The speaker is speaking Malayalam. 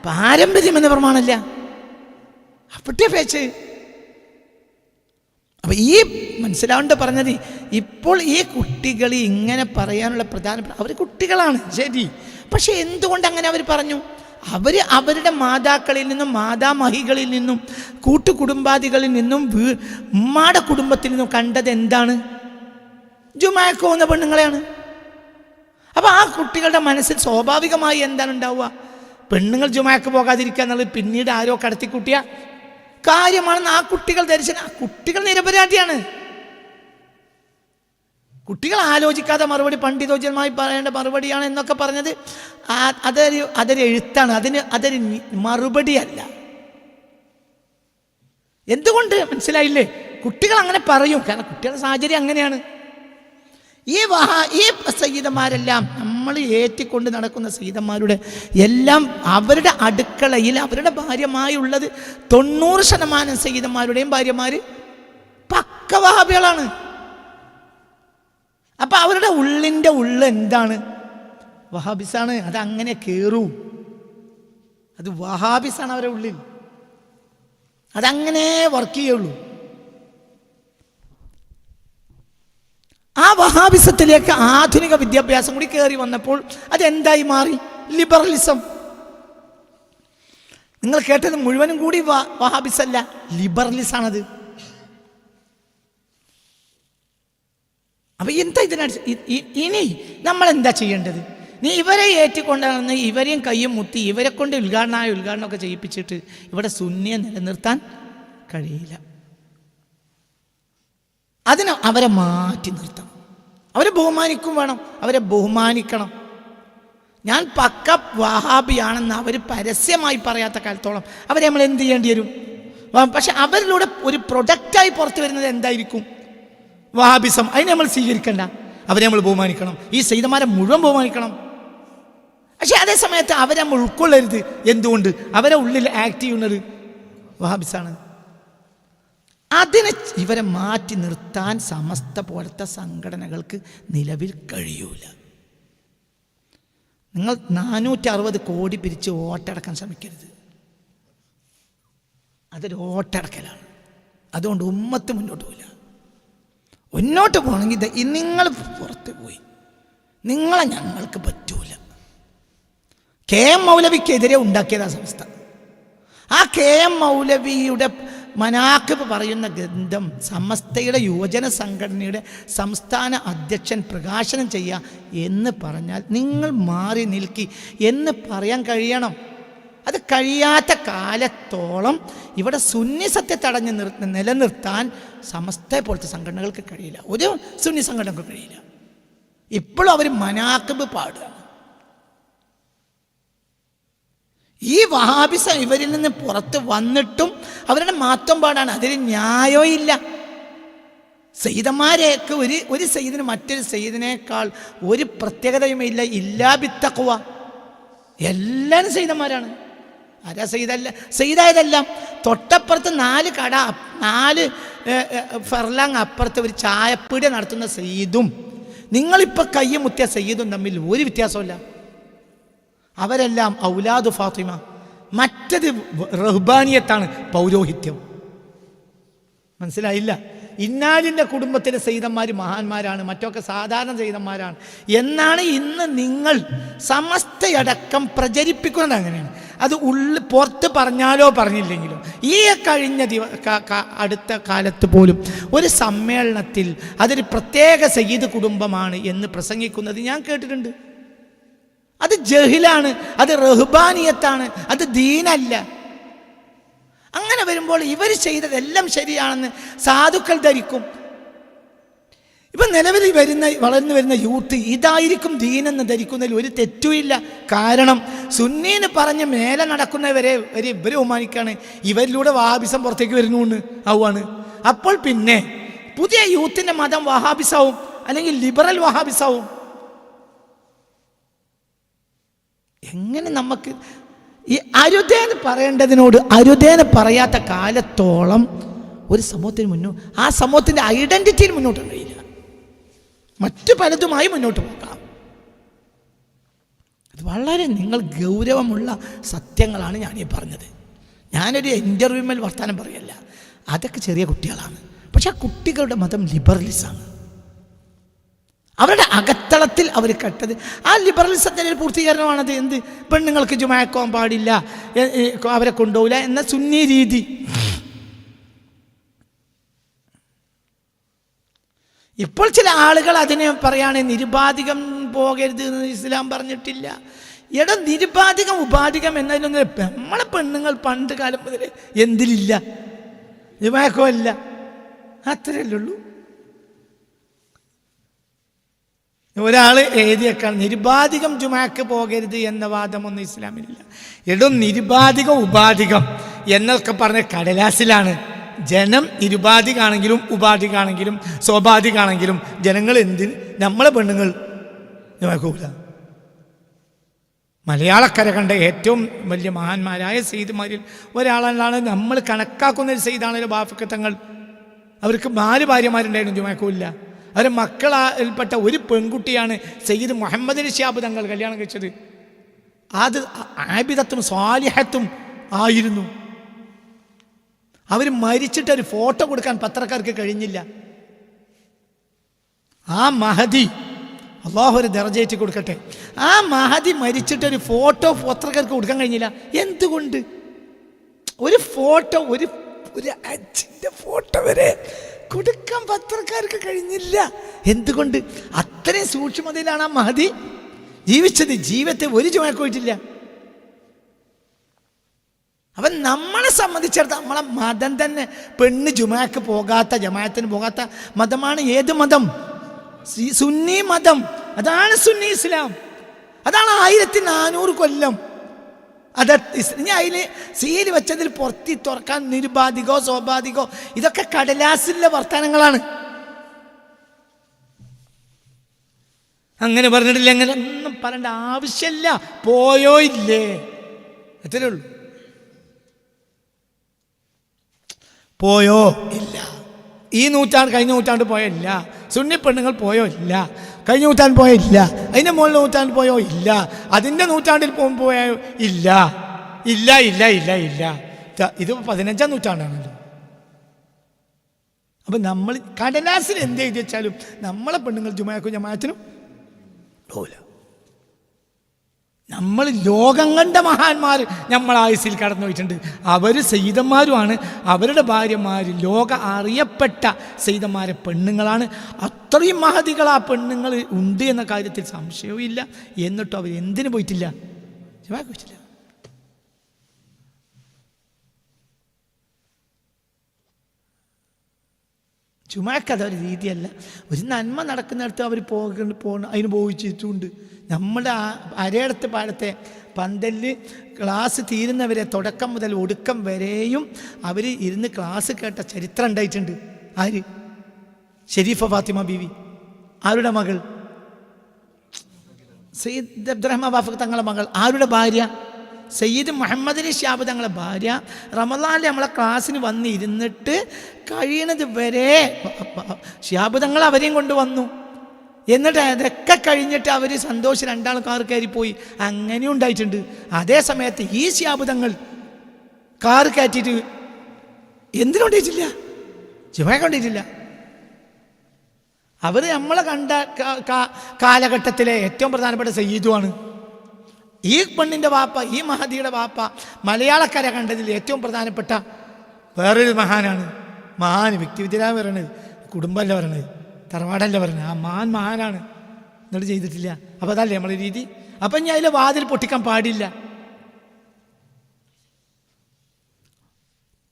പാരമ്പര്യം എന്ന പ്രമാണമല്ല. അവിടെ പേച്ച്. അപ്പൊ ഈ മനസ്സിലാവേണ്ട പറഞ്ഞത്, ഇപ്പോൾ ഈ കുട്ടികൾ ഇങ്ങനെ പറയാനുള്ള പ്രധാനപ്പെട്ട, അവർ കുട്ടികളാണ് ശരി, പക്ഷെ എന്തുകൊണ്ട് അങ്ങനെ അവർ പറഞ്ഞു? അവരുടെ മാതാക്കളിൽ നിന്നും മാതാമഹികളിൽ നിന്നും കൂട്ടുകുടുംബാദികളിൽ നിന്നും ഉമ്മാടെ കുടുംബത്തിൽ നിന്നും കണ്ടത് എന്താണ്? ജുമാക്ക് പോകുന്ന പെണ്ണുങ്ങളെയാണ്. അപ്പൊ ആ കുട്ടികളുടെ മനസ്സിൽ സ്വാഭാവികമായി എന്താണ് ഉണ്ടാവുക? പെണ്ണുങ്ങൾ ജുമാക്ക് പോകാതിരിക്കുക എന്നുള്ളത് പിന്നീട് ആരോ കടത്തിക്കൂട്ടിയ കാര്യമാണെന്ന് ആ കുട്ടികൾ ധരിച്ച. കുട്ടികൾ നിരപരാധിയാണ്. കുട്ടികൾ ആലോചിക്കാതെ മറുപടി, പണ്ഡിതോചിതമായി പറയേണ്ട മറുപടിയാണ് എന്നൊക്കെ പറഞ്ഞത് അതൊരു എഴുത്താണ്. അതൊരു മറുപടിയല്ല. എന്തുകൊണ്ട് മനസ്സിലായില്ലേ? കുട്ടികൾ അങ്ങനെ പറയും, കാരണം കുട്ടികളുടെ സാഹചര്യം അങ്ങനെയാണ്. ഈ സയ്യിദന്മാരെല്ലാം നമ്മൾ ഏറ്റിക്കൊണ്ട് നടക്കുന്ന സയ്യിദന്മാരുടെ എല്ലാം അവരുടെ അടുക്കളയിൽ അവരുടെ ഭാര്യമാരുള്ളത് 90% സയ്യിദന്മാരുടെയും ഭാര്യമാര് പക്ക വഹാബികളാണ്. അപ്പൊ അവരുടെ ഉള്ളിൻ്റെ എന്താണ്? വഹാബിസാണ്. അതങ്ങനെ കേറൂ. അത് വഹാബിസാണ് അവരുടെ ഉള്ളിൽ. അതങ്ങനെ വർക്ക് ചെയ്യുള്ളൂ. ആ വഹാബിസത്തിലേക്ക് ആധുനിക വിദ്യാഭ്യാസം കൂടി കയറി വന്നപ്പോൾ അതെന്തായി മാറി? ലിബറലിസം. നിങ്ങൾ കേട്ടത് മുഴുവനും കൂടി വഹാബിസല്ല, ലിബറലിസാണത്. അപ്പൊ എന്താ ഇനി നമ്മൾ എന്താ ചെയ്യേണ്ടത്? നീ ഇവരെ ഏറ്റിക്കൊണ്ടാണെന്ന് ഇവരെയും കയ്യും മുത്തി ഇവരെ കൊണ്ട് ഉദ്ഘാടനമൊക്കെ ചെയ്യിപ്പിച്ചിട്ട് ഇവിടെ സുന്നിയെ നിലനിർത്താൻ കഴിയില്ല. അതിന് അവരെ മാറ്റി നിർത്തണം. അവരെ ബഹുമാനിക്കും വേണം, അവരെ ബഹുമാനിക്കണം. ഞാൻ പക്ക വഹാബിയാണെന്ന് അവർ പരസ്യമായി പറയാത്ത കാലത്തോളം അവരെ നമ്മൾ എന്ത് ചെയ്യേണ്ടി വരും? പക്ഷെ അവരിലൂടെ ഒരു പ്രൊഡക്റ്റായി പുറത്തു വരുന്നത് എന്തായിരിക്കും? വഹാബിസം. അതിനെ നമ്മൾ സ്വീകരിക്കണ്ട, അവരെ നമ്മൾ ബഹുമാനിക്കണം. ഈ സയ്യിദന്മാരെ മുഴുവൻ ബഹുമാനിക്കണം. പക്ഷെ അതേ സമയത്ത് അവരെ നമ്മൾ ഉൾക്കൊള്ളരുത്. എന്തുകൊണ്ട്? അവരെ ഉള്ളിൽ ആക്ട് ചെയ്യുന്നത് വഹാബിസാണ്. അതിനെ ഇവരെ മാറ്റി നിർത്താൻ സമസ്ത പോലത്തെ സംഘടനകൾക്ക് നിലവിൽ കഴിയൂല. നിങ്ങൾ 460 കോടി പിരിച്ച് വോട്ടടക്കാൻ ശ്രമിക്കരുത്. അതൊരു വോട്ടടക്കലാണ്. അതുകൊണ്ട് ഉമ്മത്ത് മുന്നോട്ട് പോയില്ല. മുന്നോട്ട് പോകണമെങ്കിൽ നിങ്ങൾ പുറത്ത് പോയി, നിങ്ങളെ ഞങ്ങൾക്ക് പറ്റൂല. KM മൗലവിക്കെതിരെ ഉണ്ടാക്കിയതാ സംസ്ഥ. ആ KM മൗലവിയുടെ മനാഖിബ് പറയുന്ന ഗ്രന്ഥം സമസ്തയുടെ യുവജന സംഘടനയുടെ സംസ്ഥാന അധ്യക്ഷൻ പ്രകാശനം ചെയ്യുക എന്ന് പറഞ്ഞാൽ നിങ്ങൾ മാറി നിൽക്കി എന്ന് പറയാൻ കഴിയണം. അത് കഴിയാത്ത കാലത്തോളം ഇവിടെ സുന്നി സത്യത്തെ തടഞ്ഞ് നിലനിർത്താൻ സമസ്തയെ പോലത്തെ സംഘടനകൾക്ക് കഴിയില്ല. ഒരു സുന്നി സംഘടനകൾക്ക് കഴിയില്ല. ഇപ്പോഴും അവർ മനാഖിബ് പാടുകയാണ്. ഈ വഹാബിസം ഇവരിൽ നിന്ന് പുറത്ത് വന്നിട്ടും അവരുടെ മാറ്റം പാടാണ്. അതിന് ന്യായമില്ല. സയ്യിദന്മാരെയൊക്കെ ഒരു സയ്യിദിന് മറ്റൊരു സയ്യിദിനേക്കാൾ ഒരു പ്രത്യേകതയുമില്ല. ഇല്ലാ ബിത്തഖ്വ. എല്ലാവരും സയ്യിദന്മാരാണ്. ആരാ സയ്യിദല്ല? സയ്യിദായതെല്ലാം തൊട്ടപ്പുറത്ത് 4 ഫർലാങ് അപ്പുറത്ത് ഒരു ചായപ്പീടിക നടത്തുന്ന സയ്യിദും നിങ്ങളിപ്പോൾ കയ്യുമുത്തിയ സയ്യിദും തമ്മിൽ ഒരു വ്യത്യാസമില്ല. അവരെല്ലാം ഔലാദു ഫാത്തിമ. മറ്റത് റഹ്ബാനിയത്താണ്, പൗരോഹിത്യം. മനസ്സിലായില്ല? ഇന്നാലിൻ്റെ കുടുംബത്തിലെ സയ്യിദന്മാർ മഹാന്മാരാണ്, മറ്റൊക്കെ സാധാരണ സയ്യിദന്മാരാണ് എന്നാണ് ഇന്ന് നിങ്ങൾ സമസ്തയടക്കം പ്രചരിപ്പിക്കുന്നത്. അങ്ങനെയാണ്. അത് പുറത്ത് പറഞ്ഞാലോ പറഞ്ഞില്ലെങ്കിലോ ഈ കഴിഞ്ഞ അടുത്ത കാലത്ത് പോലും ഒരു സമ്മേളനത്തിൽ അതൊരു പ്രത്യേക സയ്യിദ് കുടുംബമാണ് എന്ന് പ്രസംഗിക്കുന്നത് ഞാൻ കേട്ടിട്ടുണ്ട്. അത് ജഹിലാണ്, അത് റഹ്ബാനിയത്താണ്, അത് ദീനല്ല. അങ്ങനെ വരുമ്പോൾ ഇവർ ചെയ്തതെല്ലാം ശരിയാണെന്ന് സാധുക്കൾ ധരിക്കും. ഇപ്പം നിലവിൽ വളർന്നു വരുന്ന യൂത്ത് ഇതായിരിക്കും ദീനെന്ന് ധരിക്കുന്നതിൽ ഒരു തെറ്റുമില്ല. കാരണം സുന്നീന്ന് പറഞ്ഞ് മേലെ നടക്കുന്നവരെ ഇവരെ ബഹുമാനിക്കാണ്. ഇവരിലൂടെ വഹാബിസം പുറത്തേക്ക് വരുന്നുണ്ട് ആവുകയാണ്. അപ്പോൾ പിന്നെ പുതിയ യൂത്തിൻ്റെ മതം വഹാബിസാവും, അല്ലെങ്കിൽ ലിബറൽ വഹാബിസാവും. എങ്ങനെ നമുക്ക് ഈ അരുതേന്ന് പറയേണ്ടതിനോട് അരുതേന്ന് പറയാത്ത കാലത്തോളം ഒരു സമൂഹത്തിന് ആ സമൂഹത്തിൻ്റെ ഐഡൻറ്റിറ്റിയിൽ മുന്നോട്ട് കഴിയില്ല. മറ്റു പലതുമായി മുന്നോട്ട് പോകാം. വളരെ നിങ്ങൾ ഗൗരവമുള്ള സത്യങ്ങളാണ് ഞാനീ പറഞ്ഞത്. ഞാനൊരു ഇൻ്റർവ്യൂമേൽ വർത്തമാനം പറയല്ല. അതൊക്കെ ചെറിയ കുട്ടികളാണ്. പക്ഷെ ആ കുട്ടികളുടെ മതം ലിബറലിസമാണ്. അവരുടെ അകത്തളത്തിൽ അവർ കെട്ടത് ആ ലിബറലിസത്തിൻ്റെ ഒരു പൂർത്തീകരണമാണത്. എന്ത് പെണ്ണുങ്ങൾക്ക് ജുമാക്കാൻ പാടില്ല, അവരെ കൊണ്ടുപോകില്ല എന്ന സുന്നി രീതി. ഇപ്പോൾ ചില ആളുകൾ അതിനെ പറയാണ് നിരുപാധികം പോകരുത് എന്ന് ഇസ്ലാം പറഞ്ഞിട്ടില്ല. എടാ, നിരുപാധികം ഉപാധികം എന്നതിനൊന്നും നമ്മളെ പെണ്ണുങ്ങൾ പണ്ട് കാലം മുതൽ എന്തിലില്ല, ജുമാക്കോ ഇല്ല, അത്രയല്ലേ ഉള്ളൂ. ഒരാൾ എഴുതിയേക്കാണ് നിരുപാധികം ജുമാക്ക് പോകരുത് എന്ന വാദമൊന്നും ഇസ്ലാമിലില്ല. എടോ, നിരുപാധികം ഉപാധികം എന്നൊക്കെ പറഞ്ഞ കടലാസിലാണ്. ജനം നിരുപാധികാണെങ്കിലും ഉപാധികാണെങ്കിലും സ്വാഭാവികാണെങ്കിലും ജനങ്ങൾ എന്തിന് നമ്മളെ പെണ്ണുങ്ങൾ ജുമാക്കൂല. മലയാളക്കര കണ്ട ഏറ്റവും വലിയ മഹാന്മാരായ സെയ്ദുമാരിൽ ഒരാളാണ് നമ്മൾ കണക്കാക്കുന്ന ഒരു സെയ്ദാണല്ലോ ബാഫഖ് തങ്ങൾ. അവർക്ക് 4 ഭാര്യമാരുണ്ടായിരുന്നു, ജുമാക്കൂല്ല. അവരുടെ മക്കളിൽപ്പെട്ട ഒരു പെൺകുട്ടിയാണ് സയ്യിദ് മുഹമ്മദ് അലി ശിഹാബ് തങ്ങൾ കല്യാണം കഴിച്ചത്. അത് ആബിദത്തും സ്വാലിഹത്തും ആയിരുന്നു. അവർ മരിച്ചിട്ടൊരു ഫോട്ടോ കൊടുക്കാൻ പത്രക്കാർക്ക് കഴിഞ്ഞില്ല. ആ മഹദി, അള്ളാഹു ഒരു ദർജയേറ്റി കൊടുക്കട്ടെ, ആ മഹദി മരിച്ചിട്ടൊരു ഫോട്ടോ പത്രക്കാർക്ക് കൊടുക്കാൻ കഴിഞ്ഞില്ല. എന്തുകൊണ്ട്? ഒരു ഫോട്ടോ, ഒരു അച്ഛൻ്റെ ഫോട്ടോ വരെ കൊടുക്കാൻ പത്രക്കാർക്ക് കഴിഞ്ഞില്ല. എന്തുകൊണ്ട്? അത്രയും സൂക്ഷ്മതയിലാണ് ആ മഹദി ജീവിച്ചത്. ജീവിതത്തെ ഒരു ജുമാക്ക് പോയിട്ടില്ല. അപ്പം നമ്മളെ സംബന്ധിച്ചിടത്തോളം നമ്മളെ മതം തന്നെ പെണ്ണ് ജുമാക്ക് പോകാത്ത, ജമാഅത്തിന് പോകാത്ത മതമാണ് ഏത് മതം? സുന്നി മതം. അതാണ് സുന്നി ഇസ്ലാം. അതാണ് 1400 കൊല്ലം. അത് ഇനി അതിൽ സീല് വെച്ചതിൽ പുറത്തി തുറക്കാൻ നിരുപാധികോ സ്വാഭാവികോ ഇതൊക്കെ കടലാസിലെ വർത്തമാനങ്ങളാണ്. അങ്ങനെ പറഞ്ഞിട്ടില്ല, അങ്ങനെ ഒന്നും പറയേണ്ട ആവശ്യമില്ല. പോയോ ഇല്ലേ, അത്രേ ഉള്ളൂ. പോയോ ഇല്ല. ഈ നൂറ്റാണ്ട് കഴിഞ്ഞ നൂറ്റാണ്ട് പോയോ ഇല്ല. സുന്നി പെണ്ണുങ്ങൾ പോയോ ഇല്ല. കഴിഞ്ഞ നൂറ്റാണ്ട് പോയോ ഇല്ല. അതിൻ്റെ മുകളിൽ നൂറ്റാണ്ട് പോയോ ഇല്ല. അതിൻ്റെ നൂറ്റാണ്ടിൽ പോയോ ഇല്ല. ഇല്ല ഇല്ല ഇല്ല ഇല്ല. ഇത് 15-ാം നൂറ്റാണ്ടാണല്ലോ. അപ്പം നമ്മൾ കടലാസിൽ എന്ത് എഴുതി വെച്ചാലും നമ്മളെ പെണ്ണുങ്ങൾ ജുമാക്കും ജമാഅത്തിനും പോവില്ല. നമ്മൾ ലോകം കണ്ട മഹാന്മാർ നമ്മൾ ആയുസ്സിൽ കടന്നു പോയിട്ടുണ്ട്. അവർ സെയ്തന്മാരുമാണ്. അവരുടെ ഭാര്യമാർ ലോക അറിയപ്പെട്ട സെയ്തന്മാരെ പെണ്ണുങ്ങളാണ്. അത്രയും മഹതികൾ ആ പെണ്ണുങ്ങൾ ഉണ്ട് എന്ന കാര്യത്തിൽ സംശയവും ഇല്ല. എന്നിട്ടും അവർ എന്തിനു പോയിട്ടില്ല? ജുമാക്ക് പോയിട്ടില്ല. ജുമാക്ക് അതൊരു രീതിയല്ല. ഒരു നന്മ നടക്കുന്നിടത്ത് അവർ പോകണം, അതിന് പോയിച്ചിട്ടുണ്ട്. നമ്മുടെ അരയിടത്ത് പാടത്തെ പന്തലിൽ ക്ലാസ് തീരുന്നവരെ തുടക്കം മുതൽ ഒടുക്കം വരെയും അവർ ഇരുന്ന് ക്ലാസ് കേട്ട ചരിത്രം ഉണ്ടായിട്ടുണ്ട്. ആര്? ഷെരീഫ ഫാത്തിമ ബീവി. ആരുടെ മകൾ? സയ്യിദ് അബ്ദുറഹ്മാൻ ബാഫഖ് തങ്ങളുടെ മകൾ. ആരുടെ ഭാര്യ? സയ്യിദ് മുഹമ്മദ് അലി ശിഹാബ് തങ്ങളുടെ ഭാര്യ. റമളാനിൽ നമ്മളെ ക്ലാസ്സിന് വന്ന് ഇരുന്നിട്ട് കഴിയണത് വരെ ശിഹാബ് തങ്ങൾ അവരെയും കൊണ്ടുവന്നു. എന്നിട്ട് അതൊക്കെ കഴിഞ്ഞിട്ട് അവർ സന്തോഷം 2 ആൾ കാർ കയറിപ്പോയി. അങ്ങനെയും ഉണ്ടായിട്ടുണ്ട്. അതേ സമയത്ത് ഈ ശിഹാബ് തങ്ങൾ കാർ കയറ്റിയിട്ട് എന്തിനുണ്ടായിട്ടില്ല? ജുമാക്ക് കൊണ്ടിട്ടില്ല. അവർ നമ്മളെ കണ്ട കാലഘട്ടത്തിലെ ഏറ്റവും പ്രധാനപ്പെട്ട സയ്യിദുമാണ്. ഈ പെണ്ണിൻ്റെ വാപ്പ, ഈ മഹദിയുടെ വാപ്പ മലയാളക്കര കണ്ടതിൽ ഏറ്റവും പ്രധാനപ്പെട്ട വേറൊരു മഹാനാണ്. മഹാൻ വ്യക്തിവിദ്യയിലാണ് പറയണത്, കുടുംബമല്ല പറയണത്, തറവാടല്ല പറയണത്. ആ മഹാനാണ്. എന്നിട്ട് ചെയ്തിട്ടില്ല. അപ്പോൾ അതല്ലേ നമ്മളെ രീതി. അപ്പം ഞാൻ അതിലെ വാതിൽ പൊട്ടിക്കാൻ പാടില്ല.